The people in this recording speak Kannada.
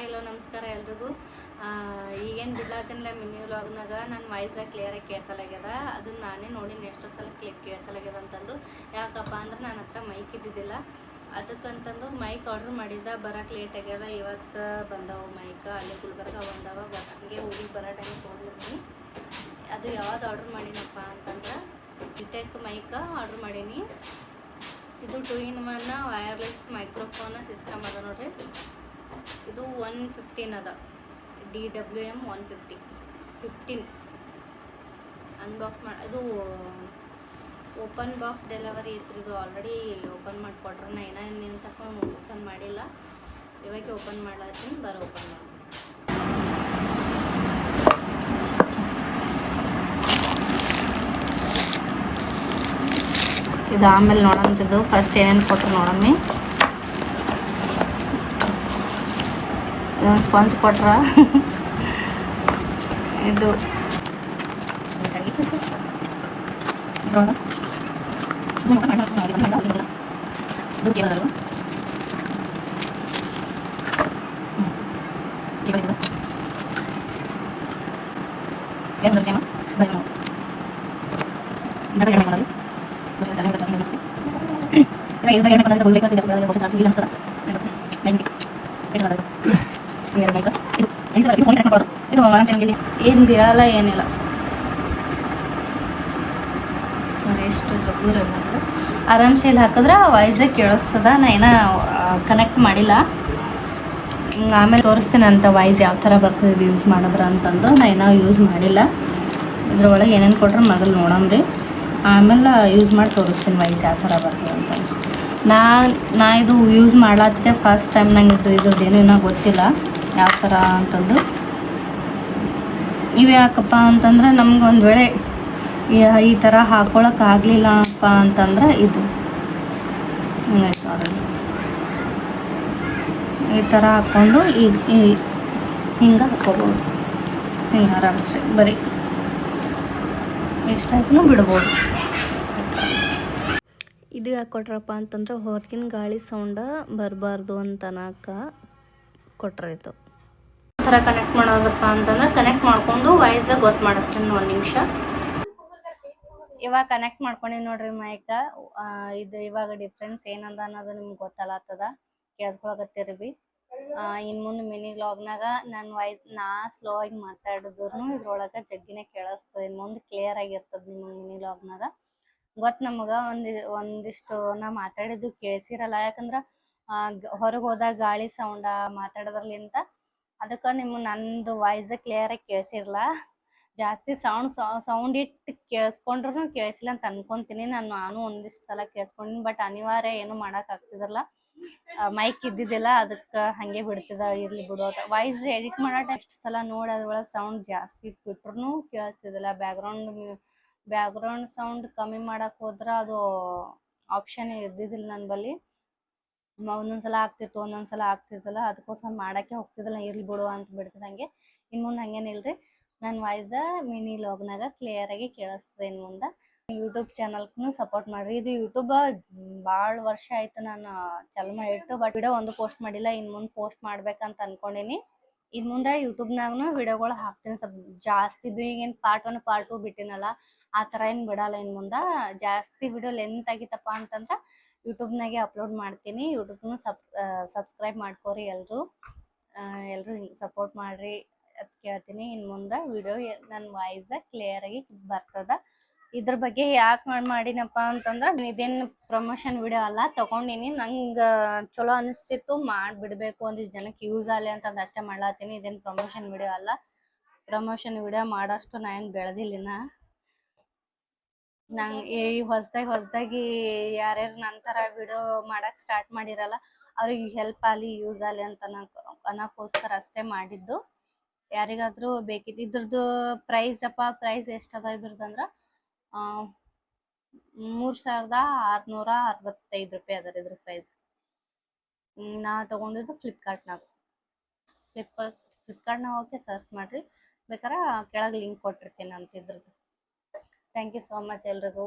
ಹಾಯ್ ಹಲೋ ನಮಸ್ಕಾರ ಎಲ್ರಿಗೂ. ಈಗೇನು ಬಿಡ್ಲಾತಿನಿಲ್ಲ ಮಿನಿ ವ್ಲಾಗ್ನಾಗ ನನ್ನ ವಾಯ್ಸಾಗ ಕ್ಲಿಯರಾಗಿ ಕೇಳಿಸಲಾಗ್ಯದ. ಅದನ್ನ ನಾನೇ ನೋಡಿನಿ ಎಷ್ಟು ಸಲ ಕೇಳಿಸಲಾಗ್ಯದ ಅಂತಂದು. ಯಾಕಪ್ಪ ಅಂದ್ರೆ ನನ್ನ ಹತ್ರ ಮೈಕ್ ಇದ್ದಿದ್ದಿಲ್ಲ, ಅದಕ್ಕಂತಂದು ಮೈಕ್ ಆರ್ಡ್ರ್ ಮಾಡಿದ್ದ, ಬರೋಕೆ ಲೇಟ್ ಆಗ್ಯದ. ಇವತ್ತು ಬಂದವು ಮೈಕ್, ಅಲ್ಲಿ ಗುಲ್ಬರ್ಗ ಬಂದವ. ಹಂಗೆ ಊರಿಗೆ ಬರೋ ಟೈಮ್ ತೊಗೊಂಡಿದ್ದೀನಿ. ಅದು ಯಾವ್ದು ಆರ್ಡ್ರ್ ಮಾಡೀನಪ್ಪ ಅಂತಂದ್ರೆ ವಿಟೆಕ್ ಮೈಕ್ ಆರ್ಡ್ರ್ ಮಾಡೀನಿ. ಇದು 2-in-1 ವೈರ್ಲೆಸ್ ಮೈಕ್ರೋಫೋನ್ ಸಿಸ್ಟಮ್ ಅದ ನೋಡ್ರಿ. ಇದು 115 ಅದ, DWM 115 ಅನ್ಬಾಕ್ಸ್ ಮಾಡಿ. ಇದು ಓಪನ್ ಬಾಕ್ಸ್ ಡೆಲಿವರಿ ಇತ್ತು. ಇದು ಆಲ್ರೆಡಿ ಓಪನ್ ಮಾಡಿಕೊಟ್ರೆ ನಾ ಏನೇನು ತಗೊಂಡು ಓಪನ್ ಮಾಡಿಲ್ಲ. ಇವಾಗ ಓಪನ್ ಮಾಡ್ಲಾತೀನಿ, ಓಪನ್ ಮಾಡಿ. ಇದು ಆಮೇಲೆ ನೋಡೋಂಥದ್ದು. ಫಸ್ಟ್ ಏನೇನು ಕೊಟ್ಟರು ನೋಡಮ್ಮಿ. ಸ್ಪಾಂಜ್ ಕೊಟ್ರ, ಇದು ಏನು ಬೀಳಲ್ಲ ಏನಿಲ್ಲ. ಎಷ್ಟು ಜಗ್ಗೂರ ಆರಾಮ್ಸೆ ಇಲ್ಲಿ ಹಾಕಿದ್ರೆ ವಾಯ್ಸಾಗ ಕೇಳಿಸ್ತದ. ನಾ ಏನೋ ಕನೆಕ್ಟ್ ಮಾಡಿಲ್ಲ, ಹಿಂಗೆ ಆಮೇಲೆ ತೋರಿಸ್ತೀನಿ ಅಂತ ವಾಯ್ಸ್ ಯಾವ ಥರ ಬರ್ತದೆ ಯೂಸ್ ಮಾಡಿದ್ರೆ ಅಂತಂದು. ನಾ ಏನೋ ಯೂಸ್ ಮಾಡಿಲ್ಲ. ಇದ್ರೊಳಗೆ ಏನೇನು ಕೊಟ್ರೆ ಮೊದಲು ನೋಡಮ್ರಿ, ಆಮೇಲೆ ಯೂಸ್ ಮಾಡಿ ತೋರಿಸ್ತೀನಿ ವಾಯ್ಸ್ ಯಾವ ಥರ ಬರ್ತದೆ ಅಂತ. ನಾ ಇದು ಯೂಸ್ ಮಾಡ್ಲತ್ತಿದ್ದೆ ಫಸ್ಟ್ ಟೈಮ್. ನಂಗೆ ಇದ್ರದ್ದು ಏನೂ ಇನ್ನೂ ಗೊತ್ತಿಲ್ಲ ಯಾವ ಥರ ಅಂತಂದು. ಇವು ಯಾಕಪ್ಪ ಅಂತಂದ್ರೆ ನಮ್ಗೆ ಒಂದು ವೇಳೆ ಈ ಥರ ಹಾಕೊಳಕ್ಕೆ ಆಗಲಿಲ್ಲಪ್ಪ ಅಂತಂದ್ರೆ ಇದು ಹಿಂಗೈತೆ ನೋಡ್ರಿ. ಈ ಥರ ಹಾಕ್ಕೊಂಡು ಹಿಂಗೆ ಹಾಕ್ಕೋಬೋದು. ಹಿಂಗೆ ಆರಾಮ್ಸೆ ಬರೀ ಎಷ್ಟಾಯ್ತು ಬಿಡ್ಬೋದು. ಇದು ಯಾಕೆ ಕೊಟ್ರಪ್ಪ ಅಂತಂದ್ರೆ ಹೊರಗಿನ ಗಾಳಿ ಸೌಂಡ ಬರಬಾರ್ದು ಅಂತ ಅನ್ನೋಕೆ ಕೊಟ್ರಾಯ್ತು. ಈ ಥರ ಕನೆಕ್ಟ್ ಮಾಡೋದಪ್ಪ ಅಂತಂದ್ರೆ ಕನೆಕ್ಟ್ ಮಾಡಿಕೊಂಡು ವಾಯ್ಸಾಗ ಗೊತ್ತು ಮಾಡಿಸ್ತೀನಿ. 1 ನಿಮಿಷ. ಇವಾಗ ಕನೆಕ್ಟ್ ಮಾಡ್ಕೊಂಡಿ ನೋಡ್ರಿ ಮೈಕ. ಇದು ಇವಾಗ ಡಿಫ್ರೆನ್ಸ್ ಏನಂದ ಅನ್ನೋದು ನಿಮ್ಗೆ ಗೊತ್ತಲ್ಲತ್ತದ, ಕೇಳಿಸ್ಕೊಳಕತ್ತೀರಿ ಬಿ. ಇನ್ನು ಮುಂದೆ ಮಿನಿ ವ್ಲಾಗ್ನಾಗ ನನ್ನ ವಾಯ್ಸ್ ನಾ ಸ್ಲೋ ಆಗಿ ಮಾತಾಡಿದ್ರು ಇದ್ರೊಳಗೆ ಜಗ್ಗಿನೇ ಕೇಳಿಸ್ತದೆ. ಇನ್ನು ಮುಂದೆ ಕ್ಲಿಯರ್ ಆಗಿರ್ತದೆ ನಿಮಗೆ ಮಿನಿ ವ್ಲಾಗ್ನಾಗ. ಗೊತ್ತು ನಮಗೆ ಒಂದಿಷ್ಟು ನಾ ಮಾತಾಡಿದ್ದು ಕೇಳಿಸಿರಲ್ಲ, ಯಾಕಂದ್ರೆ ಹೊರಗೆ ಹೋದಾಗ ಗಾಳಿ ಸೌಂಡ ಮಾತಾಡೋದ್ರಲಿಂತ. ಅದಕ್ಕೆ ನಂದು ವಾಯ್ಸ್ ಕ್ಲಿಯರಾಗಿ ಕೇಳಿಸಿರಲ್ಲ. ಜಾಸ್ತಿ ಸೌಂಡ್ ಇಟ್ಟು ಕೇಳಿಸ್ಕೊಂಡ್ರು ಕೇಳಿಸಿಲ್ಲ ಅಂತ ಅನ್ಕೊಂತೀನಿ. ನಾನು ಒಂದಿಷ್ಟು ಸಲ ಕೇಳಿಸ್ಕೊಂಡಿನಿ, ಬಟ್ ಅನಿವಾರ್ಯ ಏನು ಮಾಡೋಕ್ಕಾಗ್ತಿದ್ರಲ್ಲ, ಮೈಕ್ ಇದ್ದಿದ್ದಿಲ್ಲ. ಅದಕ್ಕೆ ಹಾಗೆ ಬಿಡ್ತಿದ್ದ. ಇರಲಿ ಬಿಡೋದು. ವಾಯ್ಸ್ ಎಡಿಟ್ ಮಾಡೋ ಎಷ್ಟು ಸಲ ನೋಡಿ ಅದ್ರೊಳಗೆ ಸೌಂಡ್ ಜಾಸ್ತಿ ಇಟ್ಬಿಟ್ರು ಕೇಳಿಸ್ತಿದ್ದಿಲ್ಲ. ಬ್ಯಾಕ್ಗ್ರೌಂಡ್ ಸೌಂಡ್ ಕಮ್ಮಿ ಮಾಡಕ್ಕೆ ಹೋದ್ರೆ ಅದು ಆಪ್ಷನ್ ಇದ್ದಿದ್ದಿಲ್ಲ ನನ್ನ ಬಳಿ. ಒಂದೊಂದ್ಸಲ ಆಗ್ತಿತ್ತು, ಒಂದೊಂದ್ಸಲ ಆಗ್ತಿದ್ದಿಲ್ಲ. ಅದಕ್ಕೋಸ್ಕರ ಮಾಡೋಕ್ಕೆ ಹೋಗ್ತಿದ್ದಿಲ್ಲ. ಇರ್ಲಿ ಬಿಡುವ ಅಂತ ಬಿಡ್ತಿದ್ದ. ಹಂಗೆ ಇನ್ನು ಮುಂದೆ ಹಂಗೇನಿಲ್ರಿ, ನನ್ನ ವಾಯ್ಸ ಮಿನಿ ವ್ಲಾಗ್ನಾಗ ಕ್ಲಿಯರಾಗಿ ಕೇಳಿಸ್ತದೆ. ಇನ್ನು ಮುಂದೆ ಯೂಟ್ಯೂಬ್ ಚಾನಲ್ಗೂ ಸಪೋರ್ಟ್ ಮಾಡಿರಿ. ಇದು ಯೂಟ್ಯೂಬ್ ಭಾಳ ವರ್ಷ ಆಯ್ತು ನಾನು ಚಾಲು ಮಾಡಿಟ್ಟು, ಬಟ್ ವಿಡಿಯೋ ಒಂದು ಪೋಸ್ಟ್ ಮಾಡಿಲ್ಲ. ಇನ್ನು ಮುಂದೆ ಪೋಸ್ಟ್ ಮಾಡ್ಬೇಕಂತ ಅನ್ಕೊಂಡೀನಿ. ಇನ್ನು ಮುಂದೆ ಯೂಟ್ಯೂಬ್ನಾಗೂ ವಿಡಿಯೋಗಳು ಹಾಕ್ತೀನಿ. ಸ್ವಲ್ಪ ಜಾಸ್ತಿ ಇದು ಈಗೇನು ಪಾರ್ಟ್ 1 ಪಾರ್ಟ್ 2 ಬಿಟ್ಟಿನಲ್ಲ, ಆ ಥರ ಏನು ಬಿಡಲ್ಲ. ಇನ್ನು ಮುಂದೆ ಜಾಸ್ತಿ ವಿಡಿಯೋ ಲೆಂತ್ ಆಗಿತ್ತಪ್ಪ ಅಂತಂದ್ರೆ ಯೂಟ್ಯೂಬ್ನಾಗೆ ಅಪ್ಲೋಡ್ ಮಾಡ್ತೀನಿ. ಯೂಟ್ಯೂಬ್ನು ಸಬ್ಸ್ಕ್ರೈಬ್ ಮಾಡ್ಕೋರಿ ಎಲ್ಲರೂ ಹಿಂಗೆ ಸಪೋರ್ಟ್ ಮಾಡಿರಿ ಅಂತ ಕೇಳ್ತೀನಿ. ಇನ್ನು ಮುಂದೆ ವಿಡಿಯೋ ನನ್ನ ವಾಯ್ಸ ಕ್ಲಿಯರಾಗಿ ಬರ್ತದ. ಇದ್ರ ಬಗ್ಗೆ ಯಾಕೆ ಮಾಡಿನಪ್ಪ ಅಂತಂದ್ರೆ ಇದೇನು ಪ್ರಮೋಷನ್ ವಿಡಿಯೋ ಅಲ್ಲ, ತೊಗೊಂಡಿನಿ. ನಂಗೆ ಚಲೋ ಅನಿಸ್ತಿತ್ತು, ಮಾಡಿಬಿಡ್ಬೇಕು, ಒಂದಿಷ್ಟು ಜನಕ್ಕೆ ಯೂಸ್ ಆಗಲಿ ಅಂತಂದು ಅಷ್ಟೇ ಮಾಡ್ಲಾತೀನಿ. ಇದೇನು ಪ್ರಮೋಷನ್ ವಿಡಿಯೋ ಅಲ್ಲ. ಪ್ರಮೋಷನ್ ವಿಡಿಯೋ ಮಾಡೋಷ್ಟು ನಾ ಏನು ಬೆಳೆದಿಲ್ಲಿನ. ನಂಗೆ ಈ ಹೊಸದಾಗಿ ಯಾರ್ಯಾರು ನನ್ನ ಥರ ವಿಡಿಯೋ ಮಾಡೋಕ್ಕೆ ಸ್ಟಾರ್ಟ್ ಮಾಡಿರಲ್ಲ ಅವ್ರಿಗೆ ಹೆಲ್ಪ್ ಆಗಲಿ, ಯೂಸ್ ಆಗಲಿ ಅಂತ ಅನ್ನೋಕ್ಕೋಸ್ಕರ ಅಷ್ಟೇ ಮಾಡಿದ್ದು. ಯಾರಿಗಾದರೂ ಬೇಕಿತ್ತು. ಇದ್ರದ್ದು ಪ್ರೈಸ್ ಎಷ್ಟದ ಇದ್ರದ್ದು ಅಂದ್ರೆ 3665 ರೂಪಾಯಿ ಅದ ಇದ್ರ ಪ್ರೈಸ್. ನಾ ತೊಗೊಂಡಿದ್ದು ಫ್ಲಿಪ್ಕಾರ್ಟ್ನಾಗ ಹೋಗಿ ಸರ್ಚ್ ಮಾಡಿರಿ, ಬೇಕಾದ್ರೆ ಕೆಳಗೆ ಲಿಂಕ್ ಕೊಟ್ಟಿರ್ತೀನಿ ಅಂತ ಇದ್ರದ್ದು. ಥ್ಯಾಂಕ್ ಯು ಸೋ ಮಚ್ ಎಲ್ರಿಗೂ.